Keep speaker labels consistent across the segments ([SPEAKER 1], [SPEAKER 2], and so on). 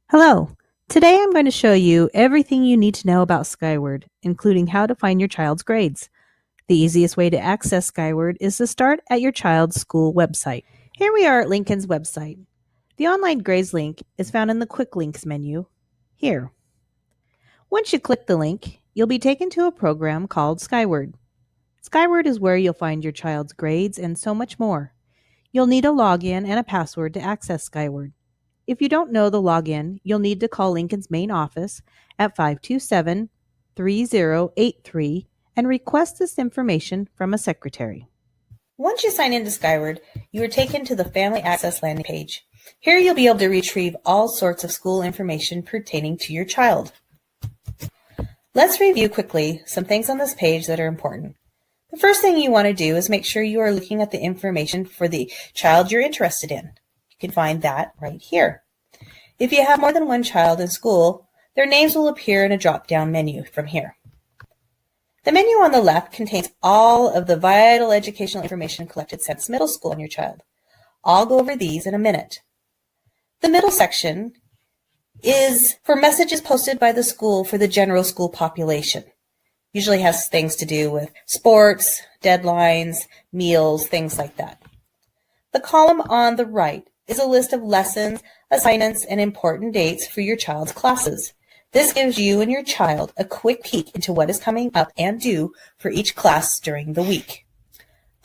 [SPEAKER 1] Hello. Today I'm going to show you everything you need to know about Skyward, including how to find your child's grades. The easiest way to access Skyward is to start at your child's school website. Here we are at Lincoln's website. The online grades link is found in the Quick Links menu here. Once you click the link, you'll be taken to a program called Skyward. Skyward is where you'll find your child's grades and so much more. You'll need a login and a password to access Skyward. If you don't know the login, you'll need to call Lincoln's main office at 527-3083 and request this information from a secretary. Once you sign into Skyward, you are taken to the Family Access landing page. Here you'll be able to retrieve all sorts of school information pertaining to your child. Let's review quickly some things on this page that are important. The first thing you want to do is make sure you are looking at the information for the child you're interested in. You can find that right here. If you have more than one child in school, their names will appear in a drop-down menu from here. The menu on the left contains all of the vital educational information collected since middle school on your child. I'll go over these in a minute. The middle section is for messages posted by the school for the general school population. Usually has things to do with sports, deadlines, meals, things like that. The column on the right is a list of lessons, assignments, and important dates for your child's classes. This gives you and your child a quick peek into what is coming up and due for each class during the week.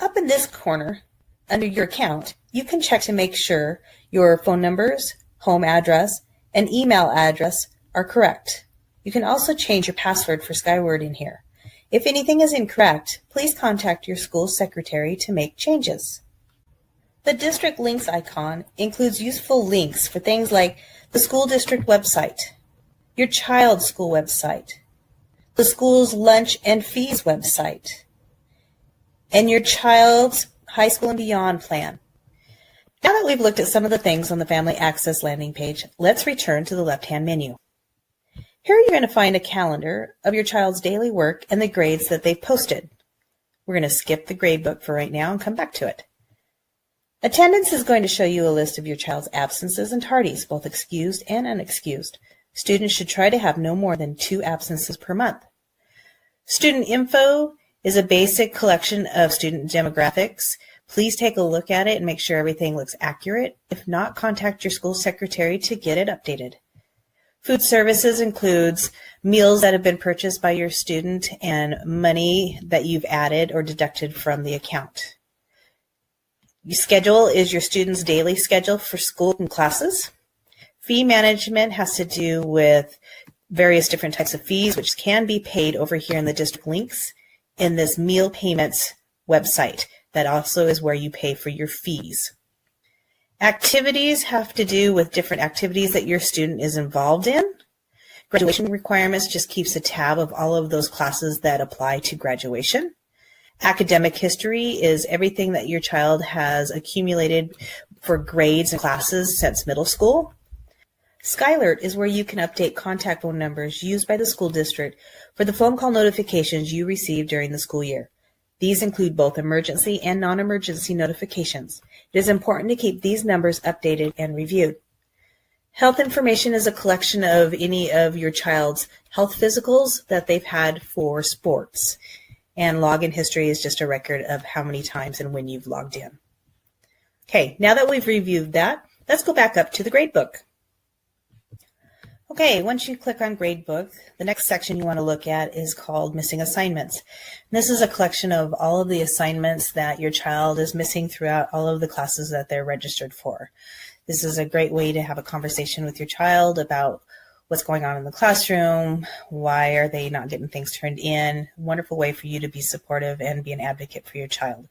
[SPEAKER 1] Up in this corner, under your account, you can check to make sure your phone numbers, home address, and email address are correct. You can also change your password for Skyward in here. If anything is incorrect, please contact your school secretary to make changes. The district links icon includes useful links for things like the school district website, your child's school website, the school's lunch and fees website, and your child's high school and beyond plan. Now that we've looked at some of the things on the Family Access landing page, let's return to the left-hand menu. Here you're going to find a calendar of your child's daily work and the grades that they've posted. We're going to skip the grade book for right now and come back to it. Attendance is going to show you a list of your child's absences and tardies, both excused and unexcused. Students should try to have no more than 2 absences per month. Student info is a basic collection of student demographics. Please take a look at it and make sure everything looks accurate. If not, contact your school secretary to get it updated. Food services includes meals that have been purchased by your student and money that you've added or deducted from the account. Your schedule is your student's daily schedule for school and classes. Fee management has to do with various different types of fees, which can be paid over here in the district links in this meal payments website. That also is where you pay for your fees. Activities have to do with different activities that your student is involved in. Graduation requirements just keeps a tab of all of those classes that apply to graduation. Academic history is everything that your child has accumulated for grades and classes since middle school. Skylert is where you can update contact phone numbers used by the school district for the phone call notifications you receive during the school year. These include both emergency and non-emergency notifications. It is important to keep these numbers updated and reviewed. Health information is a collection of any of your child's health physicals that they've had for sports. And login history is just a record of how many times and when you've logged in. Okay, now that we've reviewed that, let's go back up to the gradebook. Okay, once you click on gradebook, the next section you want to look at is called missing assignments. And this is a collection of all of the assignments that your child is missing throughout all of the classes that they're registered for. This is a great way to have a conversation with your child about what's going on in the classroom, why are they not getting things turned in. Wonderful way for you to be supportive and be an advocate for your child.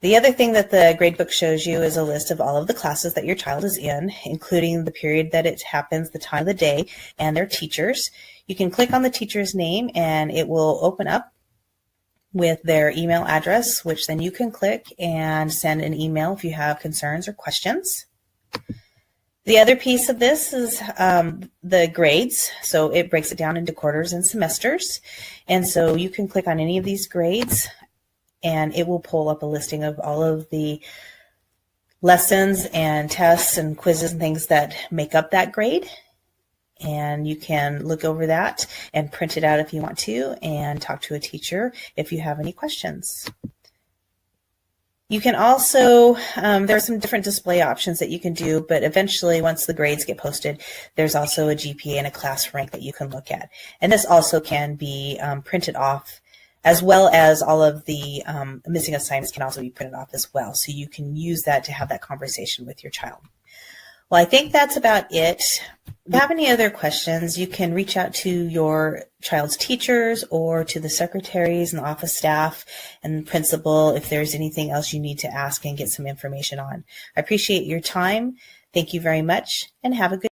[SPEAKER 1] The other thing that the gradebook shows you is a list of all of the classes that your child is in, including the period that it happens, the time of the day, and their teachers. You can click on the teacher's name and it will open up with their email address, which then you can click and send an email if you have concerns or questions. The other piece of this is the grades. So it breaks it down into quarters and semesters. And so you can click on any of these grades and it will pull up a listing of all of the lessons and tests and quizzes and things that make up that grade. And you can look over that and print it out if you want to, and talk to a teacher if you have any questions. You can also, there are some different display options that you can do, but eventually once the grades get posted, there's also a GPA and a class rank that you can look at. And this also can be printed off, as well as all of the missing assignments can also be printed off as well. So you can use that to have that conversation with your child. Well, I think that's about it. If you have any other questions, you can reach out to your child's teachers or to the secretaries and the office staff and principal if there's anything else you need to ask and get some information on. I appreciate your time. Thank you very much, and have a good